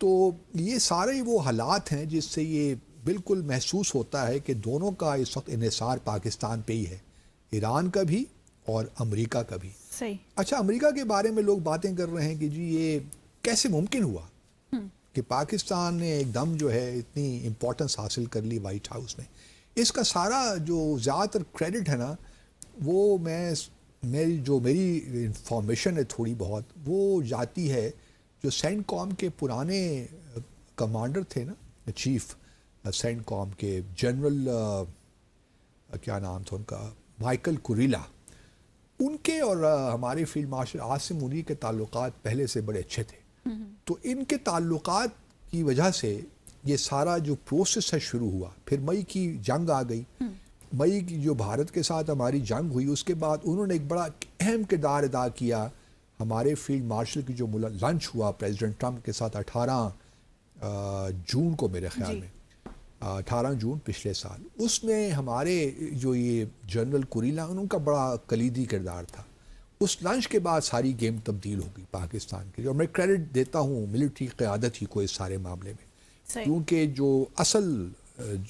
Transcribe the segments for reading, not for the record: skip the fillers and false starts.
تو یہ سارے وہ حالات ہیں جس سے یہ بالکل محسوس ہوتا ہے کہ دونوں کا اس وقت انحصار پاکستان پہ ہی ہے، ایران کا بھی اور امریکہ کا بھی. صحیح. اچھا، امریکہ کے بارے میں لوگ باتیں کر رہے ہیں کہ جی یہ کیسے ممکن ہوا کہ پاکستان نے ایک دم جو ہے اتنی امپورٹنس حاصل کر لی وائٹ ہاؤس میں. اس کا سارا جو زیادہ تر کریڈٹ ہے نا، وہ میری انفارمیشن ہے تھوڑی بہت، وہ جاتی ہے جو سینٹ کام کے پرانے کمانڈر تھے نا، چیف سینٹ کام کے، جنرل کیا نام تھا ان کا، مائیکل کوریلا. ان کے اور ہمارے فیلڈ مارشل عاصم منیر کے تعلقات پہلے سے بڑے اچھے تھے. تو ان کے تعلقات کی وجہ سے یہ سارا جو پروسیس ہے شروع ہوا. پھر مئی کی جنگ آ گئی، مئی کی جو بھارت کے ساتھ ہماری جنگ ہوئی، اس کے بعد انہوں نے ایک بڑا اہم کردار ادا کیا. ہمارے فیلڈ مارشل کی جو لنچ ہوا پریزیڈنٹ ٹرمپ کے ساتھ 18 جون کو، میرے خیال میں 18 جون پچھلے سال، اس میں ہمارے جو یہ جنرل کوریلا ان کا بڑا کلیدی کردار تھا. اس لنچ کے بعد ساری گیم تبدیل ہو گئی پاکستان کے لیے، اور میں کریڈٹ دیتا ہوں ملٹری قیادت ہی کو اس سارے معاملے میں، کیونکہ جو اصل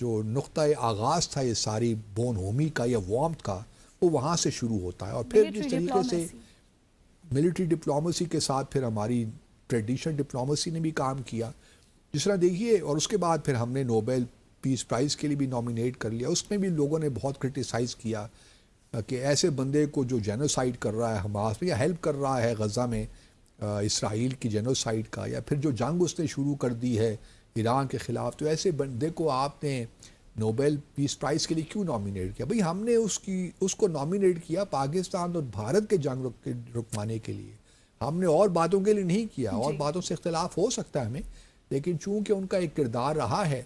جو نقطۂ آغاز تھا یہ ساری بون ہومی کا یا وارمتھ کا، وہ وہاں سے شروع ہوتا ہے. اور پھر جس طریقے سے ملٹری ڈپلومیسی کے ساتھ پھر ہماری ٹریڈیشنل ڈپلومیسی نے بھی کام کیا، جس طرح دیکھیے. اور اس کے بعد پھر ہم نے نوبل پیس پرائز کے لیے بھی نامینیٹ کر لیا. اس میں بھی لوگوں نے بہت کرٹیسائز کیا کہ ایسے بندے کو جو جینوسائیڈ کر رہا ہے حماس میں، یا ہیلپ کر رہا ہے غزہ میں اسرائیل کی جینوسائیڈ کا، یا پھر جو جنگ اس نے شروع کر دی ہے ایران کے خلاف، تو ایسے بندے کو آپ نے نوبل پیس پرائز کے لیے کیوں نامینیٹ کیا؟ بھئی ہم نے اس کو نامینیٹ کیا پاکستان اور بھارت کے جنگ رکوانے کے لیے. ہم نے اور باتوں کے لیے نہیں کیا. اور باتوں سے اختلاف ہو سکتا ہے ہمیں، لیکن چونکہ ان کا ایک کردار رہا ہے،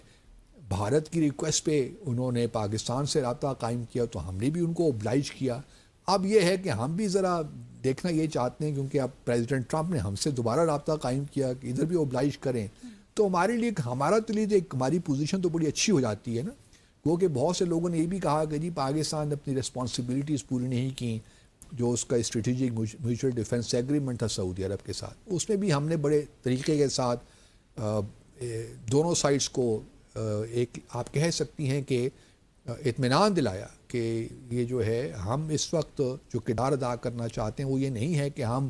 بھارت کی ریکویسٹ پہ انہوں نے پاکستان سے رابطہ قائم کیا، تو ہم نے بھی ان کو اوبلائج کیا. اب یہ ہے کہ ہم بھی ذرا دیکھنا یہ چاہتے ہیں، کیونکہ اب پریزیڈنٹ ٹرمپ نے ہم سے دوبارہ رابطہ قائم کیا کہ ادھر بھی اوبلائج کریں. تو ہمارے لیے ہمارا تو لیے ایک ہماری پوزیشن تو بڑی اچھی ہو جاتی ہے نا، کیونکہ بہت سے لوگوں نے یہ بھی کہا کہ جی پاکستان نے اپنی رسپانسبلٹیز پوری نہیں کی. جو اس کا اسٹریٹجک میوچل ڈیفنس ایگریمنٹ تھا سعودی عرب کے ساتھ، اس میں بھی ہم نے بڑے طریقے کے ساتھ دونوں سائڈز کو ایک آپ کہہ سکتی ہیں کہ اطمینان دلایا کہ یہ جو ہے ہم اس وقت جو کردار ادا کرنا چاہتے ہیں وہ یہ نہیں ہے کہ ہم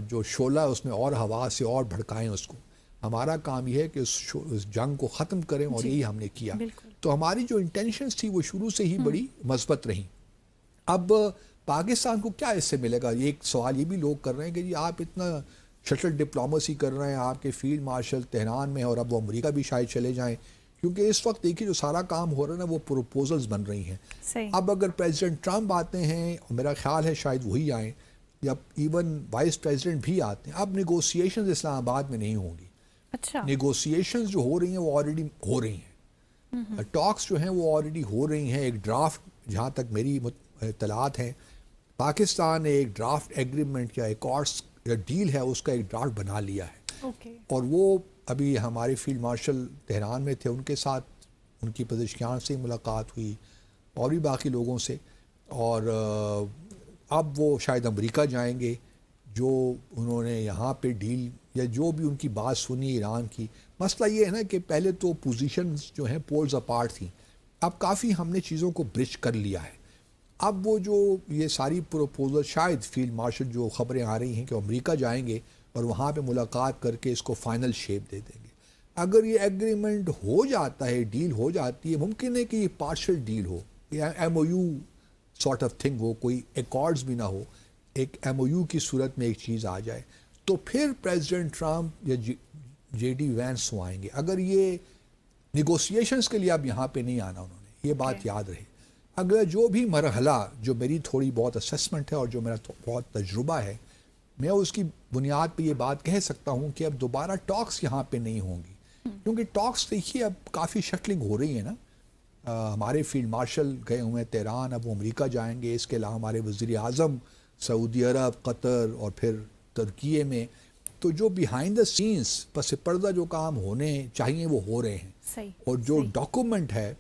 جو شعلہ اس میں اور ہوا سے اور بھڑکائیں اس کو. ہمارا کام یہ ہے کہ اس جنگ کو ختم کریں، اور یہی ہم نے کیا. تو ہماری جو انٹینشنز تھی وہ شروع سے ہی بڑی مثبت رہیں. اب پاکستان کو کیا اس سے ملے گا؟ ایک سوال یہ بھی لوگ کر رہے ہیں کہ جی آپ اتنا شٹل ڈپلومیسی کر رہے ہیں، آپ کے فیلڈ مارشل تہران میں، اور اب وہ امریکہ بھی شاید چلے جائیں، کیونکہ اس وقت دیکھیے جو سارا کام ہو رہا ہے نا وہ پروپوزلز بن رہی ہیں. اب اگر پریزیڈنٹ ٹرمپ آتے ہیں، اور میرا خیال ہے شاید وہی آئیں، یا ایون وائس پریزیڈنٹ بھی آتے ہیں، اب نیگوسیشنز اسلام آباد میں نہیں ہوں گی. اچھا، نیگوسیشنز جو ہو رہی ہیں وہ آلریڈی ہو رہی ہیں، ٹاکس جو ہیں وہ آلریڈی ہو رہی ہیں. ایک ڈرافٹ، جہاں تک میری اطلاعات ہیں، پاکستان نے ایک ڈرافٹ ایگریمنٹ یا ایکارڈس یا ڈیل ہے اس کا ایک ڈرافٹ بنا لیا ہے. اور وہ ابھی ہمارے فیلڈ مارشل تہران میں تھے، ان کے ساتھ ان کی پزشکیان سے ملاقات ہوئی اور بھی باقی لوگوں سے. اور اب وہ شاید امریکہ جائیں گے. جو انہوں نے یہاں پہ ڈیل یا جو بھی ان کی بات سنی ایران کی، مسئلہ یہ ہے نا کہ پہلے تو پوزیشنز جو ہیں پولز اپارٹ تھیں، اب کافی ہم نے چیزوں کو برج کر لیا ہے. اب وہ جو یہ ساری پروپوزل، شاید فیلڈ مارشل جو خبریں آ رہی ہیں کہ امریکہ جائیں گے اور وہاں پہ ملاقات کر کے اس کو فائنل شیپ دے دیں گے. اگر یہ ایگریمنٹ ہو جاتا ہے، ڈیل ہو جاتی ہے، ممکن ہے کہ یہ پارشل ڈیل ہو، یا M O U sort of thing ہو، کوئی ایکارڈز بھی نہ ہو، ایک ایم او یو کی صورت میں ایک چیز آ جائے، تو پھر پریزیڈنٹ ٹرمپ یا جے ڈی وینس آئیں گے. اگر یہ نیگوسیشنز کے لیے اب یہاں پہ نہیں آنا انہوں نے، یہ بات یاد رہے. اگر جو بھی مرحلہ، جو میری تھوڑی بہت اسسمنٹ ہے اور جو میرا بہت تجربہ ہے، میں اس کی بنیاد پہ یہ بات کہہ سکتا ہوں کہ اب دوبارہ ٹاکس یہاں پہ نہیں ہوں گی. کیونکہ ٹاکس دیکھیے اب کافی شٹلنگ ہو رہی ہے نا. ہمارے فیلڈ مارشل گئے ہوئے ہیں تہران، اب وہ امریکہ جائیں گے. اس کے علاوہ ہمارے وزیر اعظم سعودی عرب، قطر اور پھر ترکیے میں. تو جو بیہائنڈ دا سینس، پس پردہ جو کام ہونے چاہیے وہ ہو رہے ہیں. اور جو ڈاکومنٹ ہے،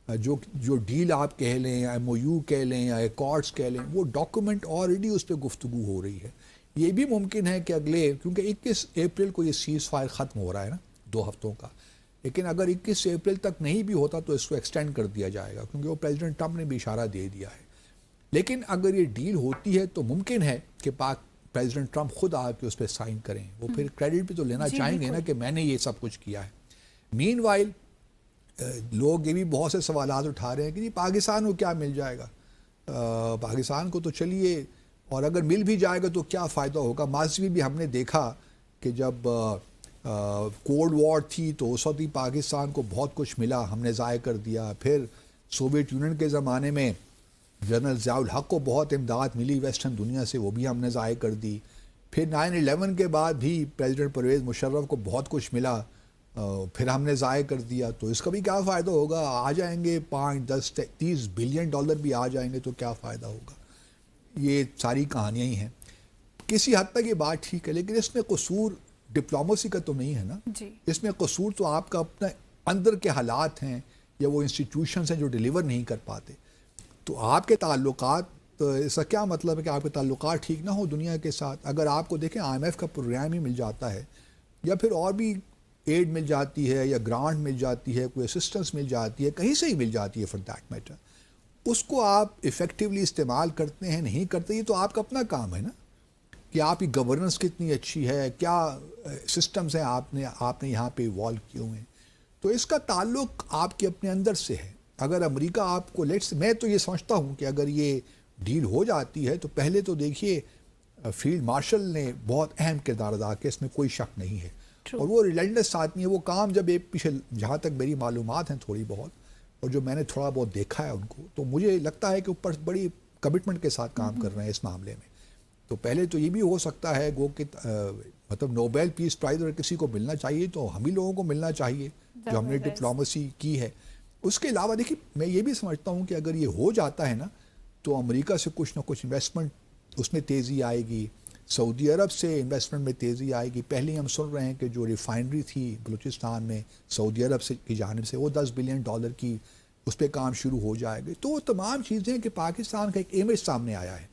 جو ڈیل آپ کہہ لیں یا ایم او یو کہہ لیں یا ایکارڈس کہہ لیں، وہ ڈاکومنٹ آلریڈی اس پہ گفتگو ہو رہی ہے. یہ بھی ممکن ہے کہ اگلے، کیونکہ 21 اپریل کو یہ سیز فائر ختم ہو رہا ہے نا 2 ہفتوں کا، لیکن اگر 21 اپریل تک نہیں بھی ہوتا تو اس کو ایکسٹینڈ کر دیا جائے گا، کیونکہ وہ پریزیڈنٹ ٹرمپ نے بھی اشارہ دے دیا ہے. لیکن اگر یہ ڈیل ہوتی ہے تو ممکن ہے کہ پریزیڈنٹ ٹرمپ خود آ کے اس پہ سائن کریں. وہ پھر کریڈٹ بھی تو لینا چاہیں گے نا کہ میں نے یہ سب کچھ کیا ہے. مین وائل لوگ یہ بھی بہت سے سوالات اٹھا رہے ہیں کہ جی پاکستان کو کیا مل جائے گا. پاکستان کو تو چلیے، اور اگر مل بھی جائے گا تو کیا فائدہ ہوگا. ماضی میں بھی ہم نے دیکھا کہ جب کولڈ وار تھی تو اس وقت بھی پاکستان کو بہت کچھ ملا، ہم نے ضائع کر دیا. پھر سوویت یونین کے زمانے میں جنرل ضیاء الحق کو بہت امداد ملی ویسٹرن دنیا سے، وہ بھی ہم نے ضائع کر دی. پھر 9/11 کے بعد بھی پریزیڈنٹ پرویز مشرف کو بہت کچھ ملا، پھر ہم نے ضائع کر دیا. تو اس کا بھی کیا فائدہ ہوگا. آ جائیں گے 5, 10, 30 بلین ڈالر بھی آ جائیں گے تو کیا فائدہ ہوگا. یہ ساری کہانیاں ہی ہیں. کسی حد تک یہ بات ٹھیک ہے، لیکن اس میں قصور ڈپلومیسی کا تو نہیں ہے نا. جی اس میں قصور تو آپ کا اپنے اندر کے حالات ہیں یا وہ انسٹیٹیوشنز ہیں جو ڈیلیور نہیں کر پاتے. تو آپ کے تعلقات، اس کا کیا مطلب ہے کہ آپ کے تعلقات ٹھیک نہ ہو دنیا کے ساتھ. اگر آپ کو دیکھیں IMF کا پروگرام ہی مل جاتا ہے یا پھر اور بھی ایڈ مل جاتی ہے یا گرانٹ مل جاتی ہے، کوئی اسسٹنس مل جاتی ہے، کہیں سے ہی مل جاتی ہے فار دیٹ میٹر، اس کو آپ ایفیکٹیولی استعمال کرتے ہیں نہیں کرتے، یہ تو آپ کا اپنا کام ہے نا. کہ آپ کی گورننس کتنی اچھی ہے، کیا سسٹمز ہیں آپ نے یہاں پہ ایوالو کیے ہوئے ہیں. تو اس کا تعلق آپ کے اپنے اندر سے ہے. اگر امریکہ آپ کو میں تو یہ سمجھتا ہوں کہ اگر یہ ڈیل ہو جاتی ہے تو پہلے تو دیکھیے فیلڈ مارشل نے بہت اہم کردار ادا کیا، اس میں کوئی شک نہیں ہے. اور وہ ریلینڈس آدمی ہے. وہ کام جب پیچھے جہاں تک میری معلومات ہیں تھوڑی بہت اور جو میں نے تھوڑا بہت دیکھا ہے ان کو، تو مجھے لگتا ہے کہ اوپر بڑی کمٹمنٹ کے ساتھ کام کر رہے ہیں اس معاملے میں. تو پہلے تو یہ بھی ہو سکتا ہے کہ مطلب نوبیل پیس پرائز اگر کسی کو ملنا چاہیے تو ہم ہی لوگوں کو ملنا چاہیے جو ہم نے ڈپلومیسی کی ہے. اس کے علاوہ دیکھیے میں یہ بھی سمجھتا ہوں کہ اگر یہ ہو جاتا ہے نا تو امریکہ سے کچھ نہ کچھ انویسٹمنٹ اس میں تیزی آئے گی، سعودی عرب سے انویسٹمنٹ میں تیزی آئے گی. پہلے ہم سن رہے ہیں کہ جو ریفائنری تھی بلوچستان میں سعودی عرب سے کی جانب سے وہ $10 بلین کی اس پہ کام شروع ہو جائے گا. تو وہ تمام چیزیں کہ پاکستان کا ایک امیج سامنے آیا ہے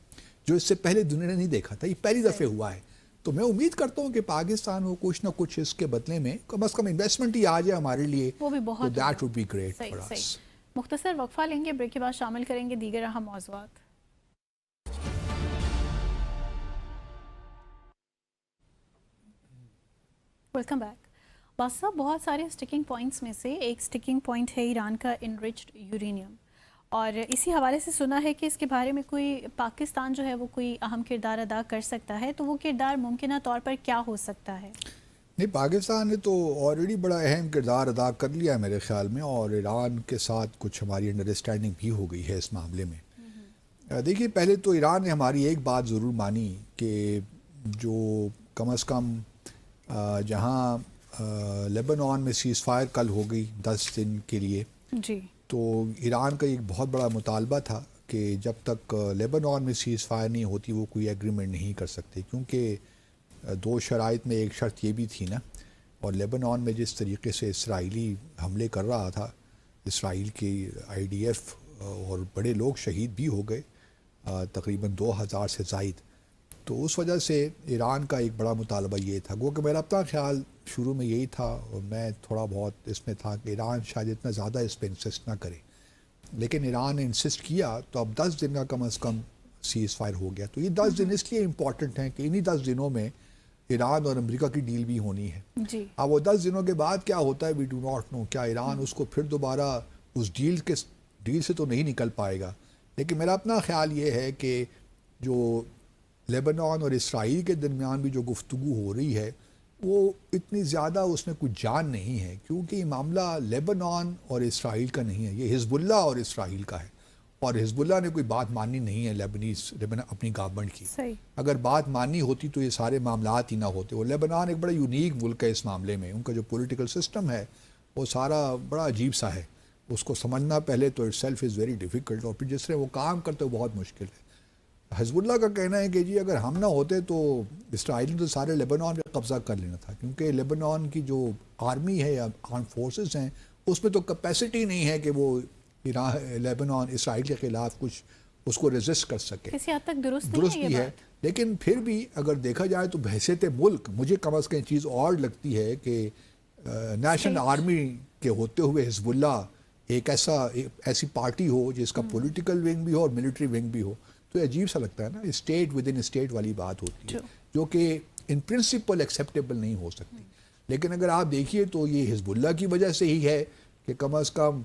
جو اس سے پہلے دنیا نے نہیں دیکھا تھا. یہ پہلی دفعہ ہوا ہے. تو میں امید کرتا ہوں کہ پاکستان کو کچھ نہ کچھ اس کے بدلے میں کم از کم انویسٹمنٹ ہی آ جائے ہمارے لیے، وہ بھی بہت، تو that would be great for us. مختصر وقفہ لیں گے، بریک کے بعد شامل کریں گے دیگر اہم موضوعات. Welcome back. باسا بہت سارے سٹکنگ پوائنٹس میں سے ایک سٹکنگ پوائنٹ ہے ایران کا انرچڈ یورینیم، اور اسی حوالے سے سنا ہے کہ اس کے بارے میں کوئی پاکستان جو ہے وہ کوئی اہم کردار ادا کر سکتا ہے. تو وہ کردار ممکنہ طور پر کیا ہو سکتا ہے؟ نہیں، پاکستان نے تو آلریڈی بڑا اہم کردار ادا کر لیا ہے میرے خیال میں، اور ایران کے ساتھ کچھ ہماری انڈرسٹینڈنگ بھی ہو گئی ہے اس معاملے میں. دیکھیے پہلے تو ایران نے ہماری ایک بات ضرور مانی کہ جو کم از کم جہاں لیبنان میں سیز فائر کل ہو گئی 10 دن کے لیے، جی، تو ایران کا ایک بہت بڑا مطالبہ تھا کہ جب تک لیبنان میں سیز فائر نہیں ہوتی وہ کوئی ایگریمنٹ نہیں کر سکتے، کیونکہ 2 شرائط میں ایک شرط یہ بھی تھی نا. اور لیبنان میں جس طریقے سے اسرائیلی حملے کر رہا تھا، اسرائیل کی IDF اور بڑے لوگ شہید بھی ہو گئے، تقریباً 2000 سے زائد. تو اس وجہ سے ایران کا ایک بڑا مطالبہ یہ تھا. گو کہ میرا اپنا خیال شروع میں یہی تھا اور میں تھوڑا بہت اس میں تھا کہ ایران شاید اتنا زیادہ اس پہ انسسٹ نہ کرے، لیکن ایران نے انسسٹ کیا تو اب 10 دن کا کم از کم سیز فائر ہو گیا. تو یہ 10 دن اس لیے امپورٹنٹ ہیں کہ انہی 10 دنوں میں ایران اور امریکہ کی ڈیل بھی ہونی ہے. جی، اب وہ 10 دنوں کے بعد کیا ہوتا ہے وی ڈو ناٹ نو. کیا ایران اس کو پھر دوبارہ اس ڈیل سے تو نہیں نکل پائے گا، لیکن میرا اپنا خیال یہ ہے کہ جو لیبنان اور اسرائیل کے درمیان بھی جو گفتگو ہو رہی ہے وہ اتنی زیادہ اس میں کچھ جان نہیں ہے، کیونکہ یہ معاملہ لیبنان اور اسرائیل کا نہیں ہے، یہ حزب اللہ اور اسرائیل کا ہے. اور حزب اللہ نے کوئی بات ماننی نہیں ہے لیبنان اپنی گورنمنٹ کی. اگر بات ماننی ہوتی تو یہ سارے معاملات ہی نہ ہوتے. وہ لیبنان ایک بڑا یونیک ملک ہے اس معاملے میں. ان کا جو پولیٹیکل سسٹم ہے وہ سارا بڑا عجیب سا ہے، اس کو سمجھنا پہلے تو it self is very difficult, اور پھر جس طرح وہ کام کرتے وہ بہت مشکل ہے. حزب اللہ کا کہنا ہے کہ جی اگر ہم نہ ہوتے تو اسرائیل نے تو سارے لیبنان پہ قبضہ کر لینا تھا، کیونکہ لیبنان کی جو آرمی ہے یا آرم فورسز ہیں اس میں تو کیپیسٹی نہیں ہے کہ وہ لیبنان اسرائیل کے خلاف کچھ اس کو ریزسٹ کر سکے. کسی حد تک درست بھی ہے، لیکن پھر بھی اگر دیکھا جائے تو بحیثیت ملک مجھے کم از کم چیز اور لگتی ہے کہ نیشنل آرمی کے ہوتے ہوئے حزب اللہ ایک ایسی پارٹی ہو جس کا پولیٹیکل ونگ بھی ہو اور ملٹری ونگ بھی ہو، تو یہ عجیب سا لگتا ہے نا، اسٹیٹ ود ان اسٹیٹ والی بات ہوتی ہے جو کہ ان پرنسپل ایکسیپٹیبل نہیں ہو سکتی. لیکن اگر آپ دیکھیے تو یہ حزب اللہ کی وجہ سے ہی ہے کہ کم از کم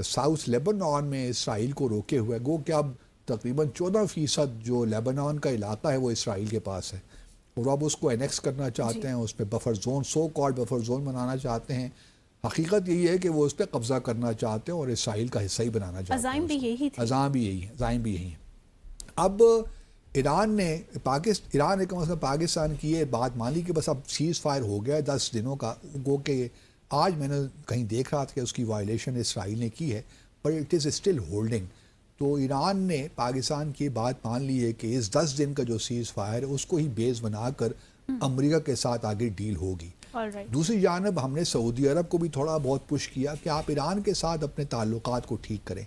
ساؤتھ لیبنان میں اسرائیل کو روکے ہوئے، گو کہ اب تقریباً 14% جو لیبنان کا علاقہ ہے وہ اسرائیل کے پاس ہے، اور اب اس کو انیکس کرنا چاہتے ہیں، اس پہ buffer zone, so called buffer zone بنانا چاہتے ہیں. حقیقت یہی ہے کہ وہ اس پہ قبضہ کرنا چاہتے ہیں اور اسرائیل کا حصہ ہی بنانا چاہتے ہیں. عزائم بھی یہی تھے. عزائم بھی یہی ہیں. اب ایران نے کم از کم پاکستان کی یہ بات مانی کہ بس اب سیز فائر ہو گیا ہے 10 دنوں کا، گو کہ آج میں نے کہیں دیکھ رہا تھا کہ اس کی وائلیشن اسرائیل نے کی ہے، but it is still holding. تو ایران نے پاکستان کی بات مان لی ہے کہ اس 10 دن کا جو سیز فائر ہے اس کو ہی بیس بنا کر امریکہ کے ساتھ آگے ڈیل ہوگی. دوسری جانب ہم نے سعودی عرب کو بھی تھوڑا بہت پش کیا کہ آپ ایران کے ساتھ اپنے تعلقات کو ٹھیک کریں.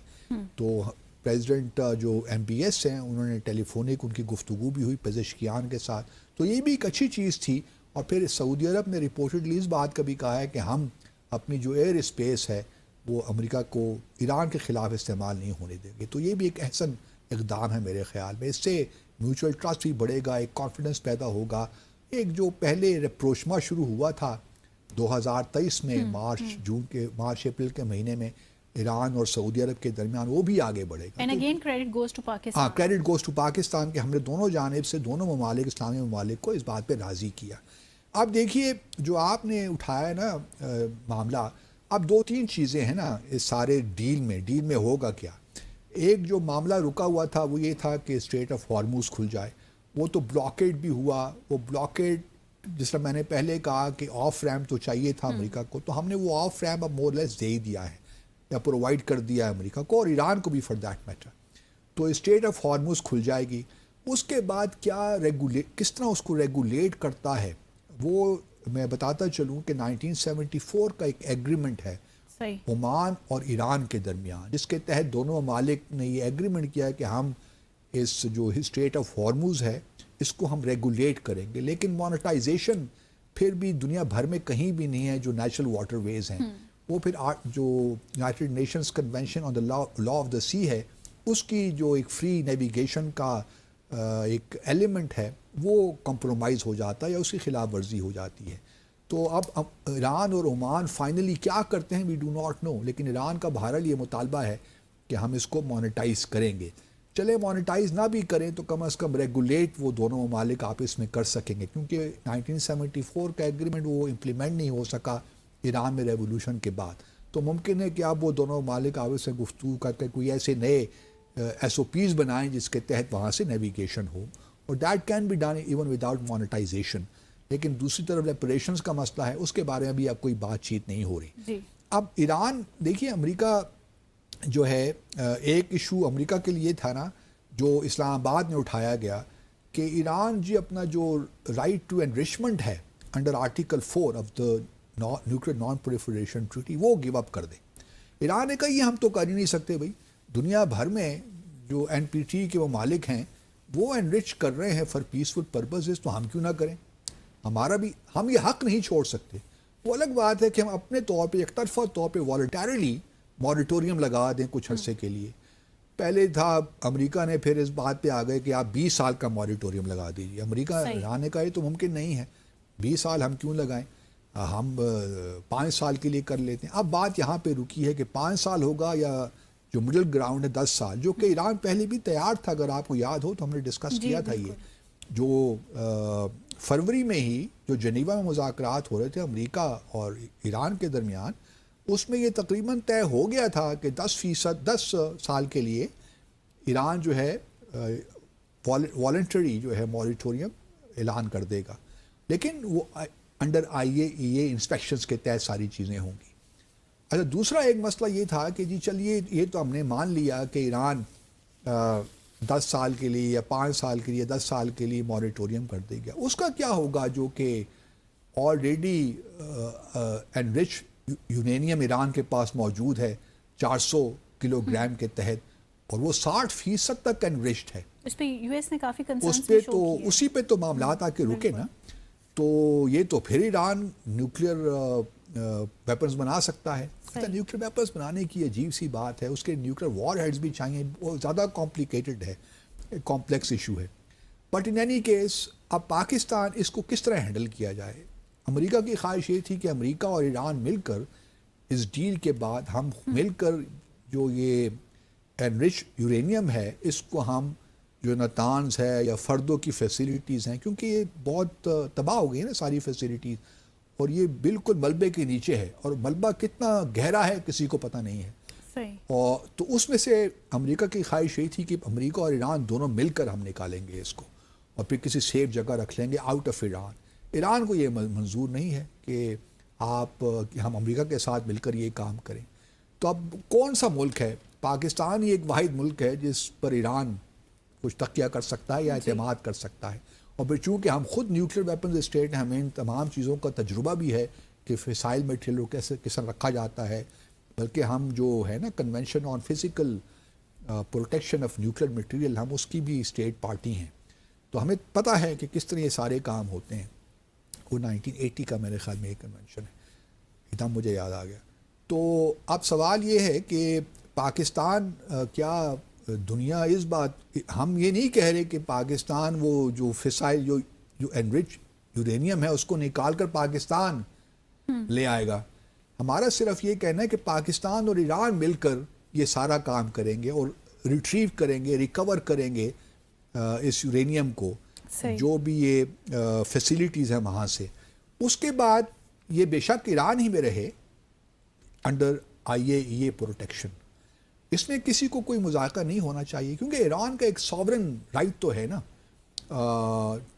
تو پریزیڈنٹ جو MBS ہیں انہوں نے ٹیلی فونک ان کی گفتگو بھی ہوئی پزشکیان کے ساتھ، تو یہ بھی ایک اچھی چیز تھی. اور پھر سعودی عرب نے رپورٹڈلی اس بات کا بھی کہا ہے کہ ہم اپنی جو ایئر اسپیس ہے وہ امریکہ کو ایران کے خلاف استعمال نہیں ہونے دیں گے. تو یہ بھی ایک احسن اقدام ہے میرے خیال میں. اس سے میوچل ٹرسٹ بھی بڑھے گا، ایک کانفیڈنس پیدا ہوگا. ایک جو پہلے ریپروشما شروع ہوا تھا 2023 میں مارچ اپریل کے مہینے میں ایران اور سعودی عرب کے درمیان، وہ بھی آگے بڑھے گا. کریڈٹ گوز ٹو پاکستان کہ ہم نے دونوں جانب سے دونوں ممالک، اسلامی ممالک کو اس بات پہ راضی کیا. اب دیکھیے جو آپ نے اٹھایا نا معاملہ، اب 2-3 چیزیں ہیں نا اس سارے ڈیل میں ہوگا کیا. ایک جو معاملہ رکا ہوا تھا وہ یہ تھا کہ اسٹریٹ آف ہارموز کھل جائے، وہ تو بلاکیڈ بھی ہوا. وہ بلاکیڈ جس طرح میں نے پہلے کہا کہ آف ریمپ تو چاہیے تھا امریکہ کو، تو ہم نے وہ آف ریمپ اب مور لیس دے ہی دیا ہے یا پرووائڈ کر دیا ہے امریکہ کو، اور ایران کو بھی فار دیٹ میٹر. تو اسٹریٹ آف ہارموز کھل جائے گی. اس کے بعد کس طرح اس کو ریگولیٹ کرتا ہے وہ میں بتاتا چلوں کہ 1974 کا ایک ایگریمنٹ ہے عمان اور ایران کے درمیان، جس کے تحت دونوں ممالک نے یہ ایگریمنٹ کیا ہے کہ ہم اس جو اسٹریٹ آف ہارموز ہے اس کو ہم ریگولیٹ کریں گے. لیکن مانیٹائزیشن پھر بھی دنیا بھر میں کہیں بھی نہیں ہے. جو نیچرل واٹر ویز ہیں وہ پھر جو United Nations convention on the law of the sea ہے اس کی جو ایک فری نیویگیشن کا ایک ایلیمنٹ ہے وہ کمپرومائز ہو جاتا ہے یا اس کی خلاف ورزی ہو جاتی ہے. تو اب ایران اور عمان فائنلی کیا کرتے ہیں وی ڈو ناٹ نو، لیکن ایران کا بہرحال یہ مطالبہ ہے کہ ہم اس کو مانیٹائز کریں گے. چلے مانیٹائز نہ بھی کریں تو کم از کم ریگولیٹ وہ دونوں ممالک آپس میں کر سکیں گے، کیونکہ 1974 کا ایگریمنٹ وہ امپلیمنٹ نہیں ہو سکا ایران میں ریولوشن کے بعد. تو ممکن ہے کہ اب وہ دونوں ممالک آپس میں گفتگو کر کے کوئی ایسے نئے SOPs بنائیں جس کے تحت وہاں سے نیویگیشن ہو، اور that can be done even without monetization. لیکن دوسری طرف ریپریشنز کا مسئلہ ہے، اس کے بارے میں بھی اب کوئی بات چیت نہیں ہو رہی. اب ایران دیکھیے، امریکہ جو ہے ایک ایشو امریکہ کے لیے تھا نا جو اسلام آباد میں اٹھایا گیا کہ ایران جی اپنا جو رائٹ ٹو انریچمنٹ ہے under article 4 of the nuclear non proliferation treaty وہ گیو اپ کر دے. ایران نے کہا یہ ہم تو کر ہی نہیں سکتے بھائی، دنیا بھر میں جو NPT کے وہ مالک ہیں وہ انرچ کر رہے ہیں فار پیسفل پرپزز، تو ہم کیوں نہ کریں. ہمارا بھی ہم یہ حق نہیں چھوڑ سکتے. وہ الگ بات ہے کہ ہم اپنے طور پہ ایک طرفہ طور پہ والنٹیرلی موریٹوریم لگا دیں کچھ عرصے کے لیے. پہلے تھا امریکہ نے پھر اس بات پہ آ گئے کہ آپ 20 سال کا موریٹوریم لگا دیجیے. امریکہ ایران نے کہا یہ تو ممکن نہیں ہے، 20 سال ہم کیوں لگائیں، ہم 5 سال کے لیے کر لیتے ہیں. اب بات یہاں پہ رکی ہے کہ 5 سال ہوگا یا جو مڈل گراؤنڈ ہے 10 سال، جو کہ ایران پہلے بھی تیار تھا. اگر آپ کو یاد ہو تو ہم نے ڈسکس کیا تھا یہ جو فروری میں ہی جو جنیوا میں مذاکرات ہو رہے تھے امریکہ اور ایران کے درمیان، اس میں یہ تقریباً طے ہو گیا تھا کہ 10 سال کے لیے ایران جو ہے والنٹری جو ہے موریٹوریم اعلان کر دے گا، لیکن وہ انڈر IAEA انسپیکشنز کے تحت ساری چیزیں ہوں گی. اچھا، دوسرا ایک مسئلہ یہ تھا کہ جی چلیے یہ تو ہم نے مان لیا کہ ایران 10 سال کے لیے یا 5 سال کے لیے 10 سال کے لیے موریٹوریم کر دے گا. اس کا کیا ہوگا جو کہ آلریڈی انرچ یورینیم ایران کے پاس موجود ہے 400 کلو گرام کے تحت، اور وہ 60% تک انرچڈ ہے. اس پہ یو ایس نے کافی اس کنسرنز پہ تو اسی پہ تو معاملات آ کے رکے نا، تو یہ تو پھر ایران نیوکلیئر ویپنز بنا سکتا ہے. نیوکلیئر ویپنز بنانے کی عجیب سی بات ہے، اس کے نیوکلیئر وار ہیڈز بھی چاہیے، وہ زیادہ کمپلیکیٹڈ ہے، کمپلیکس ایشو ہے. بٹ ان اینی کیس اب پاکستان اس کو کس طرح ہینڈل کیا جائے. امریکہ کی خواہش یہ تھی کہ امریکہ اور ایران مل کر اس ڈیل کے بعد ہم مل کر جو یہ انرچ یورینیم ہے اس کو ہم جو نتانز ہے یا فردوں کی فیسیلیٹیز ہیں، کیونکہ یہ بہت تباہ ہو گئی ہیں نا ساری فیسیلیٹیز، اور یہ بالکل ملبے کے نیچے ہے، اور ملبہ کتنا گہرا ہے کسی کو پتہ نہیں ہے. اور تو اس میں سے امریکہ کی خواہش یہ تھی کہ امریکہ اور ایران دونوں مل کر ہم نکالیں گے اس کو، اور پھر کسی سیف جگہ رکھ لیں گے آؤٹ آف ایران. ایران کو یہ منظور نہیں ہے کہ کہ ہم امریکہ کے ساتھ مل کر یہ کام کریں. تو اب کون سا ملک ہے؟ پاکستان ہی ایک واحد ملک ہے جس پر ایران کچھ تقیہ کر سکتا ہے یا اعتماد کر سکتا ہے. اور پھر چونکہ ہم خود نیوکلیئر ویپنز اسٹیٹ ہیں، ہمیں ان تمام چیزوں کا تجربہ بھی ہے کہ فسائل میٹیریل کو کیسے کس طرح رکھا جاتا ہے، بلکہ ہم جو ہے نا convention on physical protection of nuclear material, ہم اس کی بھی اسٹیٹ پارٹی ہیں، تو ہمیں پتہ ہے کہ کس طرح یہ سارے کام ہوتے ہیں. وہ 1980 کا میرے خیال میں یہ کنونشن ہے، ایک دم مجھے یاد آ گیا. تو اب سوال یہ ہے کہ پاکستان کیا دنیا اس بات، ہم یہ نہیں کہہ رہے کہ پاکستان وہ جو فسائل جو انرچ یورینیم ہے اس کو نکال کر پاکستان لے آئے گا. ہمارا صرف یہ کہنا ہے کہ پاکستان اور ایران مل کر یہ سارا کام کریں گے اور ریٹریو کریں گے، ریکور کریں گے اس یورینیم کو، جو بھی یہ فیسیلیٹیز ہیں وہاں سے. اس کے بعد یہ بے شک ایران ہی میں رہے انڈر IAEA پروٹیکشن. اس میں کسی کو کوئی مذاکرہ نہیں ہونا چاہیے، کیونکہ ایران کا ایک ساورن رائٹ تو ہے نا.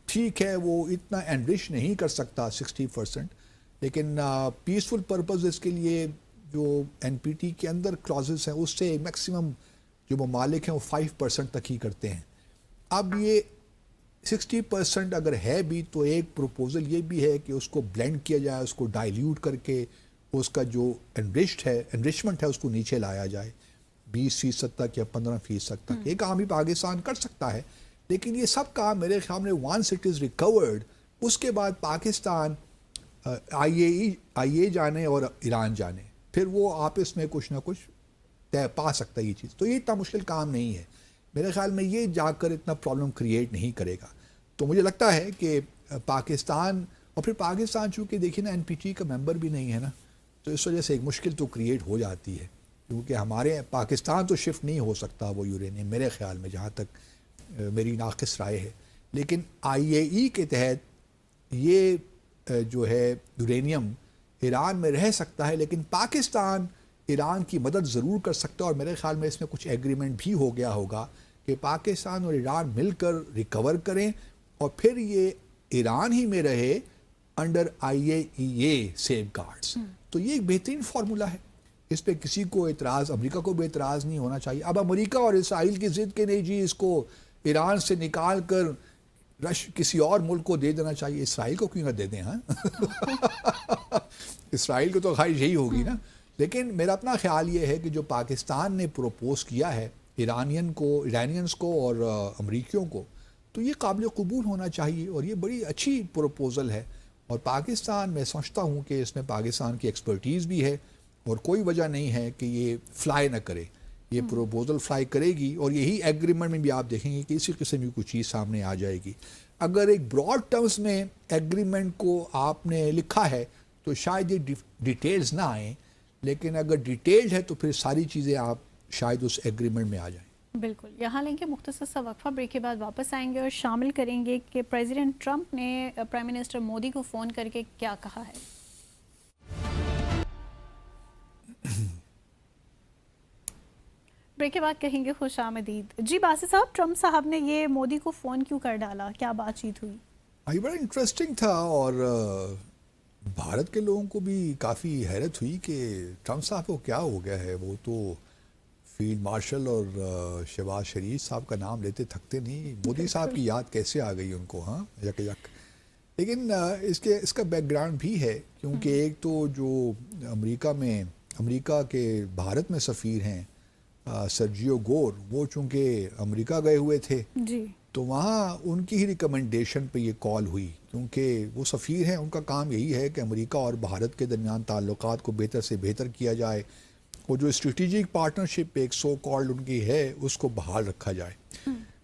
ٹھیک ہے وہ اتنا انرچ نہیں کر سکتا 60%، لیکن پیسفل پرپز کے لیے جو NPT کے اندر کلازز ہیں اس سے میکسیمم جو ممالک ہیں وہ 5% تک ہی کرتے ہیں. اب یہ 60% اگر ہے بھی تو ایک پروپوزل یہ بھی ہے کہ اس کو بلینڈ کیا جائے، اس کو ڈائلیوٹ کر کے اس کا جو انرچمنٹ ہے اس کو نیچے لایا جائے 20% تک یا 15% تک. یہ کام بھی پاکستان کر سکتا ہے، لیکن یہ سب کام میرے خیال میں once it is recovered اس کے بعد پاکستان IAEA جانے اور ایران جانے، پھر وہ آپس میں کچھ نہ کچھ طے پا سکتا ہے یہ چیز. تو یہ اتنا مشکل کام نہیں ہے میرے خیال میں، یہ جا کر اتنا پرابلم کریٹ نہیں کرے گا. تو مجھے لگتا ہے کہ پاکستان، اور پھر پاکستان چونکہ دیکھیں نا NPT کا ممبر بھی نہیں ہے نا، تو اس وجہ سے ایک مشکل تو کریٹ ہو جاتی ہے، کیونکہ ہمارے پاکستان تو شفٹ نہیں ہو سکتا وہ یورینیم میرے خیال میں، جہاں تک میری ناقص رائے ہے. لیکن IAEA کے تحت یہ جو ہے یورینیم ایران میں رہ سکتا ہے، لیکن پاکستان ایران کی مدد ضرور کر سکتا ہے. اور میرے خیال میں اس میں کچھ ایگریمنٹ بھی ہو گیا ہوگا کہ پاکستان اور ایران مل کر ریکور کریں، اور پھر یہ ایران ہی میں رہے انڈر IAEA سیف گارڈز. تو یہ ایک بہترین فارمولہ ہے، اس پہ کسی کو اعتراض، امریکہ کو بھی اعتراض نہیں ہونا چاہیے. اب امریکہ اور اسرائیل کی ضد کے نہیں جی اس کو ایران سے نکال کر کسی اور ملک کو دے دینا چاہیے. اسرائیل کو کیوں نہ دے دیں؟ ہاں اسرائیل کو تو خواہش یہی ہوگی نا. لیکن میرا اپنا خیال یہ ہے کہ جو پاکستان نے پروپوز کیا ہے ایرانینز کو اور امریکیوں کو، تو یہ قابل قبول ہونا چاہیے، اور یہ بڑی اچھی پروپوزل ہے. اور پاکستان، میں سمجھتا ہوں کہ اس میں پاکستان کی ایکسپرٹیز بھی ہے، اور کوئی وجہ نہیں ہے کہ یہ فلائی نہ کرے. یہ پروپوزل فلائی کرے گی، اور یہی ایگریمنٹ میں بھی آپ دیکھیں گے کہ اسی قسم کی کچھ چیز سامنے آ جائے گی. اگر ایک براڈ ٹرمز میں ایگریمنٹ کو آپ نے لکھا ہے تو شاید یہ ڈیٹیلز نہ آئیں، لیکن اگر ڈیٹیلڈ ہے تو پھر ساری چیزیں آپ شاید اس ایگریمنٹ میں آ جائیں. بالکل. یہاں لیں گے مختصر سا وقفہ، بریک کے بعد واپس آئیں گے اور شامل کریں گے کہ پریزیڈنٹ ٹرمپ نے پرائم منسٹر مودی کو فون کر کے کیا کہا ہے. بریک کے بعد کہیں گے خوش آمدید. جی باسط صاحب، ٹرمپ صاحب نے یہ مودی کو فون کیوں کر ڈالا؟ کیا بات چیت ہوئی؟ یہ بڑا انٹرسٹنگ تھا، اور بھارت کے لوگوں کو بھی کافی حیرت ہوئی کہ ٹرمپ صاحب کو کیا ہو گیا ہے. وہ تو فیلڈ مارشل اور شہباز شریف صاحب کا نام لیتے تھکتے نہیں. مودی صاحب کی یاد کیسے آ گئی ان کو؟ ہاں یک یک. لیکن اس کا بیک گراؤنڈ بھی ہے، کیونکہ ایک تو جو امریکہ کے بھارت میں سفیر ہیں سرجیو گور، وہ چونکہ امریکہ گئے ہوئے تھے جی تو وہاں ان کی ہی ریکمنڈیشن پہ یہ کال ہوئی، کیونکہ وہ سفیر ہیں، ان کا کام یہی ہے کہ امریکہ اور بھارت کے درمیان تعلقات کو بہتر سے بہتر کیا جائے، اور جو اسٹریٹجک پارٹنرشپ ایک سو کالڈ ان کی ہے اس کو بحال رکھا جائے۔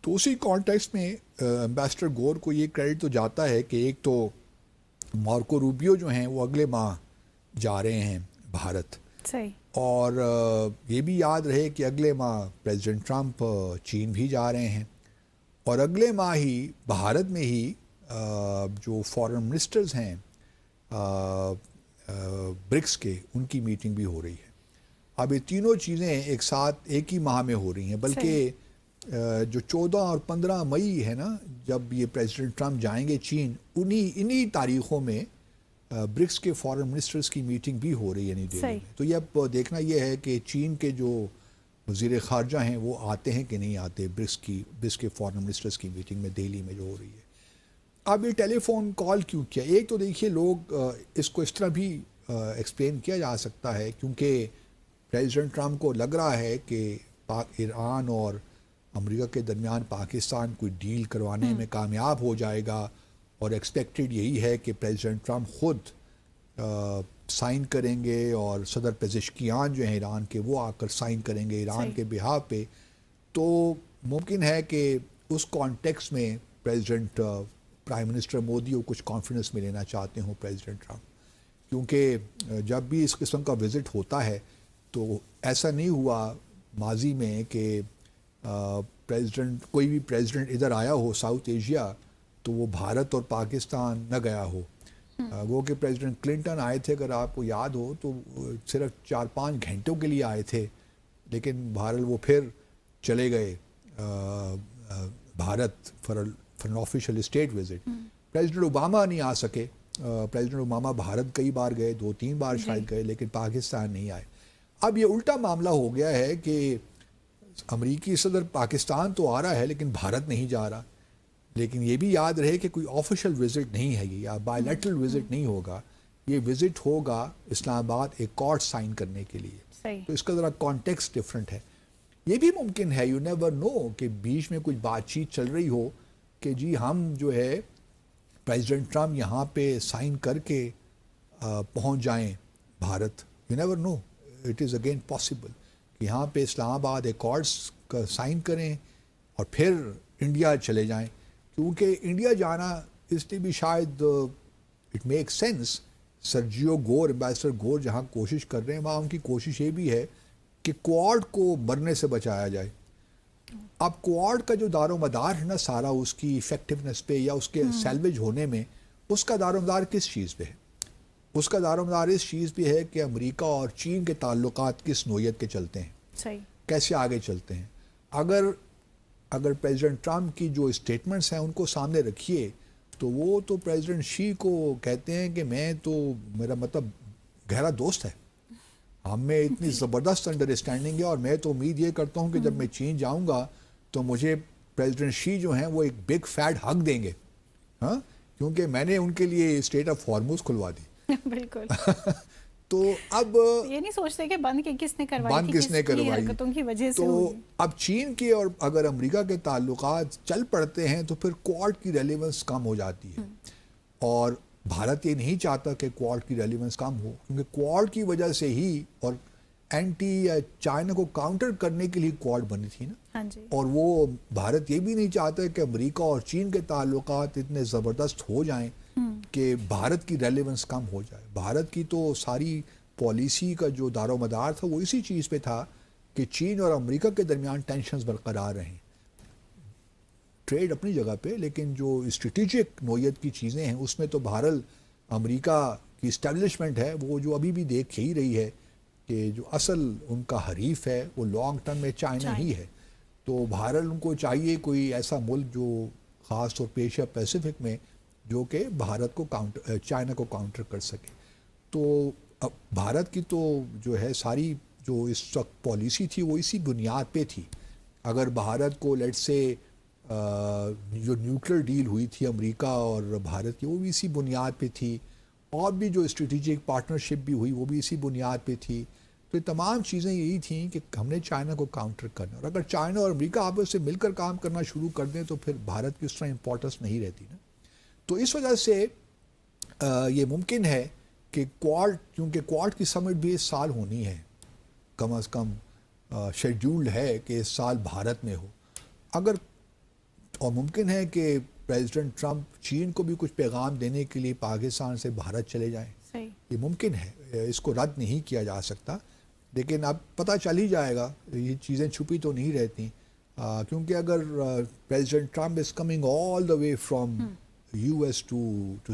تو اسی کانٹیکسٹ میں امبیسڈر گور کو یہ کریڈٹ تو جاتا ہے کہ ایک تو مارکو روبیو جو ہیں وہ اگلے ماہ جا رہے ہیں بھارت، صحیح، اور یہ بھی یاد رہے کہ اگلے ماہ پریزیڈنٹ ٹرمپ چین بھی جا رہے ہیں، اور اگلے ماہ ہی بھارت میں ہی جو فارن منسٹرز ہیں برکس کے، ان کی میٹنگ بھی ہو رہی ہے۔ اب یہ تینوں چیزیں ایک ساتھ ایک ہی ماہ میں ہو رہی ہیں، بلکہ جو 14 اور 15 مئی ہے نا، جب یہ پریزیڈنٹ ٹرمپ جائیں گے چین، انہی تاریخوں میں برکس کے فارن منسٹرز کی میٹنگ بھی ہو رہی ہے نئی دہلی میں۔ تو یہ اب دیکھنا یہ ہے کہ چین کے جو وزیر خارجہ ہیں وہ آتے ہیں کہ نہیں آتے برکس کے فارن منسٹرز کی میٹنگ میں دہلی میں جو ہو رہی ہے۔ اب یہ ٹیلی فون کال کیوں کیا؟ ایک تو دیکھیے لوگ اس کو اس طرح بھی ایکسپلین کیا جا سکتا ہے، کیونکہ پریزیڈنٹ ٹرمپ کو لگ رہا ہے کہ ایران اور امریکہ کے درمیان پاکستان کوئی ڈیل کروانے میں کامیاب ہو جائے گا، اور ایکسپیکٹڈ یہی ہے کہ پریزیڈنٹ ٹرمپ خود سائن کریں گے، اور صدر پزشکیان جو ہیں ایران کے وہ آ کر سائن کریں گے ایران کے بہاف پہ۔ تو ممکن ہے کہ اس کانٹیکس میں پریزیڈنٹ پرائم منسٹر مودی کو کچھ کانفیڈنس میں لینا چاہتے ہوں پریزیڈنٹ ٹرمپ، کیونکہ جب بھی اس قسم کا وزٹ ہوتا ہے تو ایسا نہیں ہوا ماضی میں کہ کوئی بھی پریزیڈنٹ ادھر آیا ہو ساؤتھ ایشیا تو وہ بھارت اور پاکستان نہ گیا ہو۔ وہ کہ پریزیڈنٹ کلنٹن آئے تھے، اگر آپ کو یاد ہو تو صرف 4-5 گھنٹوں کے لیے آئے تھے، لیکن بہرحال وہ پھر چلے گئے Bharat for N official state visit. President Obama نہیں آ سکے، پریزیڈنٹ اوباما بھارت کئی بار گئے، 2-3 بار شاید گئے، لیکن پاکستان نہیں آئے۔ اب یہ الٹا معاملہ ہو گیا ہے کہ امریکی صدر پاکستان تو آ رہا ہے لیکن بھارت نہیں جا رہا، لیکن یہ بھی یاد رہے کہ کوئی آفیشیل وزٹ نہیں ہے، یہ یا بائی لیٹرل وزٹ نہیں ہوگا، یہ وزٹ ہوگا اسلام آباد ایکارڈ سائن کرنے کے لیے۔ تو اس کا ذرا کانٹیکسٹ ڈفرینٹ ہے۔ یہ بھی ممکن ہے، یو نیور نو، کہ بیچ میں کچھ بات چیت چل رہی ہو کہ جی ہم جو ہے پریزیڈنٹ ٹرمپ یہاں پہ سائن کر کے پہنچ جائیں Bharat. You never know, it is again possible کہ یہاں پہ اسلام آباد ایکارڈس کا سائن کریں اور پھر انڈیا چلے جائیں، کیونکہ انڈیا جانا اس لیے بھی شاید اٹ میک سینس۔ سرجیو گور، امبیسڈر گور جہاں کوشش کر رہے ہیں وہاں ان کی کوشش یہ بھی ہے کہ کوآڈ کو مرنے سے بچایا جائے۔ اب کوآڈ کا جو دار و مدار ہے نا سارا، اس کی ایفیکٹونیس پہ یا اس کے سیلویج ہونے میں، اس کا دار و مدار کس چیز پہ ہے؟ اس کا دار و مدار اس چیز پہ ہے کہ امریکہ اور چین کے تعلقات کس نوعیت کے چلتے ہیں، کیسے آگے چلتے ہیں۔ اگر پریزیڈنٹ ٹرمپ کی جو اسٹیٹمنٹس ہیں ان کو سامنے رکھیے تو وہ تو پریزیڈنٹ شی کو کہتے ہیں کہ میں تو، میرا مطلب گہرا دوست ہے، ہم میں اتنی زبردست انڈرسٹینڈنگ ہے، اور میں تو امید یہ کرتا ہوں کہ جب میں چین جاؤں گا تو مجھے پریزیڈنٹ شی جو ہیں وہ ایک بگ فیٹ ہگ دیں گے، ہاں، کیونکہ میں نے ان کے لیے اسٹیٹ آف ہارموز کھلوا دی۔ بالکل۔ تو اب یہ نہیں سوچتے کہ بند کس نے کروائی حرکتوں کی وجہ سے تو اب چین کے اور اگر امریکہ کے تعلقات چل پڑتے ہیں تو پھر کوآڈ کی ریلیونس کم ہو جاتی ہے، اور بھارت یہ نہیں چاہتا کہ کوآڈ کی ریلیونس کم ہو، کیونکہ کوآڈ کی وجہ سے ہی اور اینٹی چائنا کو کاؤنٹر کرنے کے لیے کوآڈ بنی تھی نا، اور وہ بھارت یہ بھی نہیں چاہتا کہ امریکہ اور چین کے تعلقات اتنے زبردست ہو جائیں کہ بھارت کی ریلیونس کم ہو جائے۔ بھارت کی تو ساری پالیسی کا جو دار و مدار تھا وہ اسی چیز پہ تھا کہ چین اور امریکہ کے درمیان ٹینشنز برقرار رہیں، ٹریڈ اپنی جگہ پہ، لیکن جو اسٹریٹجک نوعیت کی چیزیں ہیں اس میں تو بہرحال امریکہ کی اسٹیبلشمنٹ ہے وہ جو ابھی بھی دیکھ ہی رہی ہے کہ جو اصل ان کا حریف ہے وہ لانگ ٹرم میں چائنا ہی ہے۔ تو بہرحال ان کو چاہیے کوئی ایسا ملک جو خاص طور پہ ایشیا پیسیفک میں جو کہ بھارت کو چائنا کو کاؤنٹر کر سکے۔ تو اب بھارت کی تو جو ہے ساری جو اس وقت پالیسی تھی وہ اسی بنیاد پہ تھی۔ اگر بھارت کو لیٹ سے جو نیوکلیر ڈیل ہوئی تھی امریکہ اور بھارت کی وہ بھی اسی بنیاد پہ تھی، اور بھی جو اسٹریٹجک پارٹنرشپ بھی ہوئی وہ بھی اسی بنیاد پہ تھی۔ تو یہ تمام چیزیں یہی تھیں کہ ہم نے چائنا کو کاؤنٹر کرنا، اور اگر چائنا اور امریکہ آپس سے مل کر کام کرنا شروع کر دیں تو پھر بھارت کی اس طرح امپورٹنس نہیں رہتی نا. تو اس وجہ سے یہ ممکن ہے کہ کوارڈ، کیونکہ کوارڈ کی سمٹ بھی اس سال ہونی ہے، کم از کم شیڈیولڈ ہے کہ اس سال بھارت میں ہو. اگر اور ممکن ہے کہ پریزیڈنٹ ٹرمپ چین کو بھی کچھ پیغام دینے کے لیے پاکستان سے بھارت چلے جائیں. صحیح. یہ ممکن ہے، اس کو رد نہیں کیا جا سکتا، لیکن اب پتہ چل ہی جائے گا. یہ چیزیں چھپی تو نہیں رہتی، کیونکہ اگر president Trump is coming all the way from US to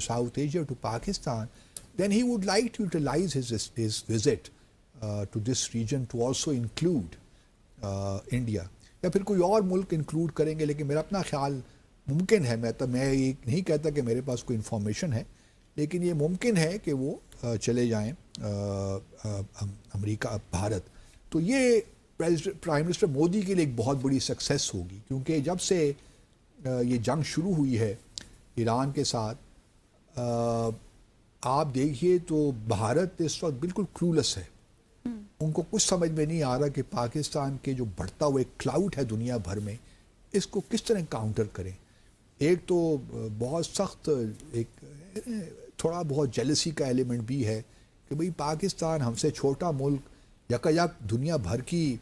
South Asia to Pakistan, then he would like to utilize his visit to this region to also include India. یا پھر کوئی اور ملک انکلوڈ کریں گے، لیکن میرا اپنا خیال ممکن ہے، میں یہ نہیں کہتا کہ میرے پاس کوئی انفارمیشن ہے، لیکن یہ ممکن ہے کہ وہ چلے جائیں امریکہ، بھارت. تو یہ پرائم منسٹر مودی کے لیے ایک بہت بڑی سکسیس ہوگی، کیونکہ جب سے یہ جنگ شروع ہوئی ہے ایران کے ساتھ، آپ دیکھیے تو بھارت اس وقت بالکل کلولس ہے. ان کو کچھ سمجھ میں نہیں آ رہا کہ پاکستان کے جو بڑھتا ہوا ایک کلاؤڈ ہے دنیا بھر میں، اس کو کس طرح کاؤنٹر کریں. ایک تو بہت سخت، ایک تھوڑا بہت جیلسی کا ایلیمنٹ بھی ہے کہ بھئی پاکستان ہم سے چھوٹا ملک یک دنیا بھر کی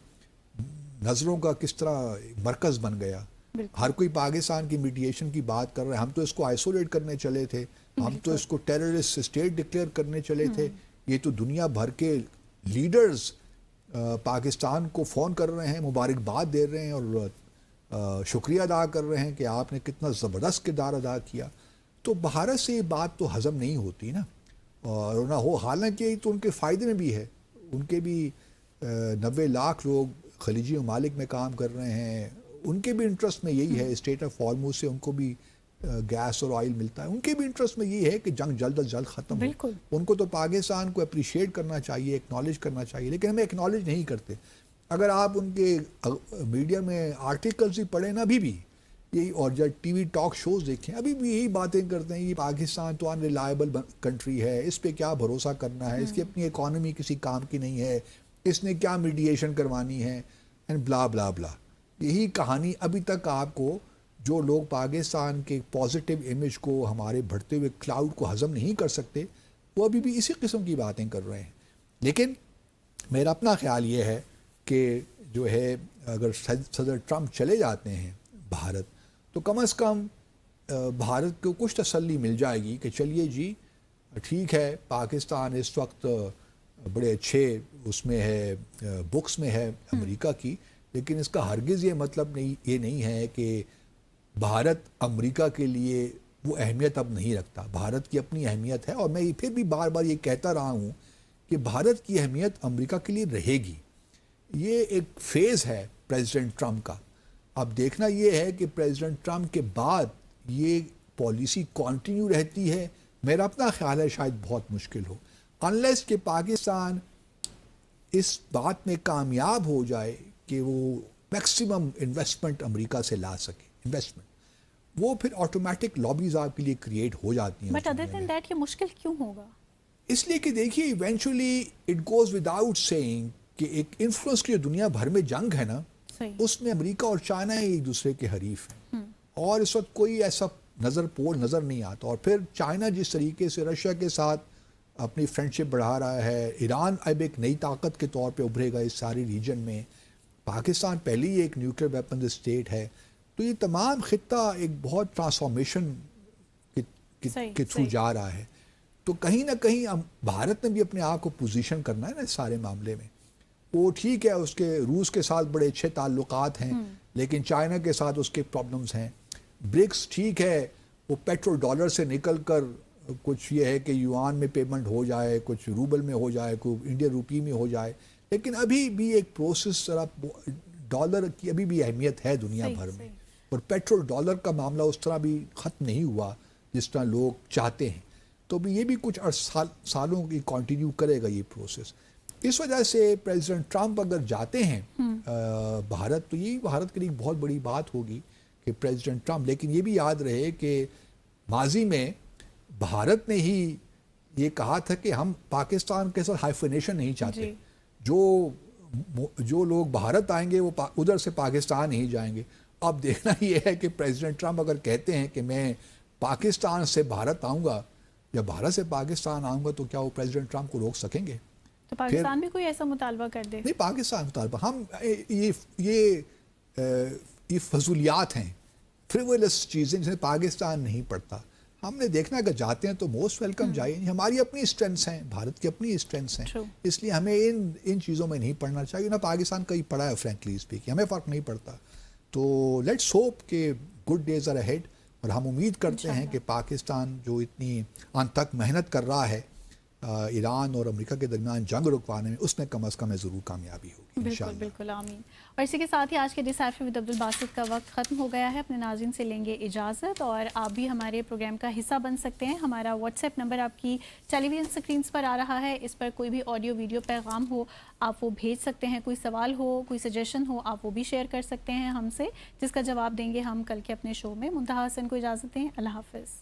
نظروں کا کس طرح مرکز بن گیا. ہر کوئی پاکستان کی میڈیشن کی بات کر رہا ہے. ہم تو اس کو آئسولیٹ کرنے چلے تھے، ہم تو اس کو ٹیررسٹ اسٹیٹ ڈکلیئر کرنے چلے تھے. یہ تو دنیا بھر کے لیڈرز پاکستان کو فون کر رہے ہیں، مبارکباد دے رہے ہیں اور شکریہ ادا کر رہے ہیں کہ آپ نے کتنا زبردست کردار ادا کیا. تو بھارت سے یہ بات تو ہضم نہیں ہوتی نا، اور نہ ہو، حالانکہ تو ان کے فائدے میں بھی ہے. ان کے بھی 90 لاکھ لوگ خلیجی ممالک میں کام کر رہے ہیں، ان کے بھی انٹرسٹ میں یہی ہے. اسٹیٹ آف ہارموز سے ان کو بھی گیس اور آئل ملتا ہے، ان کے بھی انٹرسٹ میں یہی ہے کہ جنگ جلد از جلد ختم ہو. ان کو تو پاکستان کو اپریشیٹ کرنا چاہیے، ایکنالج کرنا چاہیے، لیکن ہمیں ایکنالج نہیں کرتے. اگر آپ ان کے میڈیا میں آرٹیکلز بھی پڑھیں نا، ابھی بھی یہی، اور جب ٹی وی ٹاک شوز دیکھیں، ابھی بھی یہی باتیں کرتے ہیں. یہ پاکستان تو ان ریلائبل کنٹری ہے، اس پہ کیا بھروسہ کرنا ہے، اس کی اپنی اکانومی کسی کام کی نہیں ہے، اس نے کیا میڈیشن کروانی ہے، اینڈ بلا بلا بلا. یہی کہانی ابھی تک آپ کو، جو لوگ پاکستان کے پازیٹیو امیج کو، ہمارے بڑھتے ہوئے کلاؤڈ کو ہضم نہیں کر سکتے، وہ ابھی بھی اسی قسم کی باتیں کر رہے ہیں. لیکن میرا اپنا خیال یہ ہے کہ جو ہے، اگر صدر ٹرمپ چلے جاتے ہیں بھارت، تو کم از کم بھارت کو کچھ تسلی مل جائے گی کہ چلیے جی ٹھیک ہے، پاکستان اس وقت بڑے اچھے اس میں ہے، بکس میں ہے امریکہ کی، لیکن اس کا ہرگز یہ مطلب یہ نہیں ہے کہ بھارت امریکہ کے لیے وہ اہمیت اب نہیں رکھتا. بھارت کی اپنی اہمیت ہے، اور میں پھر بھی بار بار یہ کہتا رہا ہوں کہ بھارت کی اہمیت امریکہ کے لیے رہے گی. یہ ایک فیز ہے پریزیڈنٹ ٹرمپ کا. اب دیکھنا یہ ہے کہ پریزیڈنٹ ٹرمپ کے بعد یہ پالیسی کنٹینیو رہتی ہے. میرا اپنا خیال ہے شاید بہت مشکل ہو، انلیس کہ پاکستان اس بات میں کامیاب ہو جائے کہ وہ میکسیمم انویسٹمنٹ امریکہ سے لا سکے. انویسٹمنٹ وہ پھر آٹومیٹک لابیز آپ کے لیے کریٹ ہو جاتی ہیں. بٹ ادر دین دیٹ یہ مشکل کیوں ہوگا؟ اس لیے کہ دیکھیے eventually it goes without seeing کہ ایک انفلوئنس کی جو دنیا بھر میں جنگ ہے نا، اس میں امریکہ اور چائنا ایک دوسرے کے حریف ہیں، اور اس وقت کوئی ایسا پول نظر نہیں آتا. اور پھر چائنا جس طریقے سے رشیا کے ساتھ اپنی فرینڈشپ بڑھا رہا ہے، ایران اب ایک نئی طاقت کے طور پہ ابھرے گا اس ساری ریجن میں، پاکستان پہلے ہی ایک نیوکلیئر ویپنز اسٹیٹ ہے. تو یہ تمام خطہ ایک بہت ٹرانسفارمیشن کے تھرو جا رہا ہے. تو کہیں نہ کہیں بھارت نے بھی اپنے آپ کو پوزیشن کرنا ہے نا اس سارے معاملے میں. وہ ٹھیک ہے، اس کے روس کے ساتھ بڑے اچھے تعلقات ہیں، لیکن چائنا کے ساتھ اس کے پرابلمز ہیں. برکس ٹھیک ہے، وہ پیٹرول ڈالر سے نکل کر کچھ یہ ہے کہ یوان میں پیمنٹ ہو جائے، کچھ روبل میں ہو جائے، کوئی انڈین روپی میں ہو جائے، لیکن ابھی بھی ایک پروسیس ذرا ڈالر کی ابھی بھی اہمیت ہے دنیا بھر میں. اور پیٹرول ڈالر کا معاملہ اس طرح بھی ختم نہیں ہوا جس طرح لوگ چاہتے ہیں. تو بھی یہ بھی کچھ سالوں کی کنٹینیو کرے گا یہ پروسیس. اس وجہ سے پریزیڈنٹ ٹرمپ اگر جاتے ہیں بھارت، تو یہ بھارت کے لیے بہت بڑی بات ہوگی کہ پریزیڈنٹ ٹرمپ. لیکن یہ بھی یاد رہے کہ ماضی میں بھارت نے ہی یہ کہا تھا کہ ہم پاکستان کے ساتھ ہائفنیشن نہیں چاہتے. جو لوگ بھارت آئیں گے وہ ادھر سے پاکستان ہی جائیں گے. اب دیکھنا یہ ہے کہ پریزیڈنٹ ٹرمپ اگر کہتے ہیں کہ میں پاکستان سے بھارت آؤں گا یا بھارت سے پاکستان آؤں گا تو کیا وہ پریزیڈنٹ ٹرمپ کو روک سکیں گے؟ تو پاکستان بھی کوئی ایسا مطالبہ کر دے؟ نہیں، پاکستان مطالبہ ہم یہ فضولیات ہیں، فریولس چیزیں جنہیں پاکستان نہیں پڑتا. ہم نے دیکھنا اگر جاتے ہیں تو موسٹ ویلکم جائیں. ہماری اپنی اسٹرینتھس ہیں، بھارت کی اپنی اسٹرینتھس ہیں، اس لیے ہمیں ان چیزوں میں نہیں پڑنا چاہیے. نہ پاکستان کہیں پڑا ہے فرینکلی اسپیکنگ، ہمیں فرق نہیں پڑتا. تو لیٹس ہوپ کہ گڈ ڈیز آر اہیڈ، اور ہم امید کرتے ہیں کہ پاکستان جو اتنی انتھک محنت کر رہا ہے ایران اور امریکہ کے درمیان جنگ رکوانے میں، اس میں کم از کم ضرور کامیابی ہوگی انشاءاللہ. بالکل آمین. اور اسی کے ساتھ ہی آج کے ڈیسائفر ود عبدالباسط کا وقت ختم ہو گیا ہے. اپنے ناظرین سے لیں گے اجازت، اور آپ بھی ہمارے پروگرام کا حصہ بن سکتے ہیں. ہمارا واٹس ایپ نمبر آپ کی ٹیلی ویژن اسکرینس پر آ رہا ہے. اس پر کوئی بھی آڈیو ویڈیو پیغام ہو آپ وہ بھیج سکتے ہیں. کوئی سوال ہو، کوئی سجیشن ہو، آپ وہ بھی شیئر کر سکتے ہیں ہم سے، جس کا جواب دیں گے ہم کل کے اپنے شو میں. منتہا حسن کو اجازت دیں. اللہ حافظ.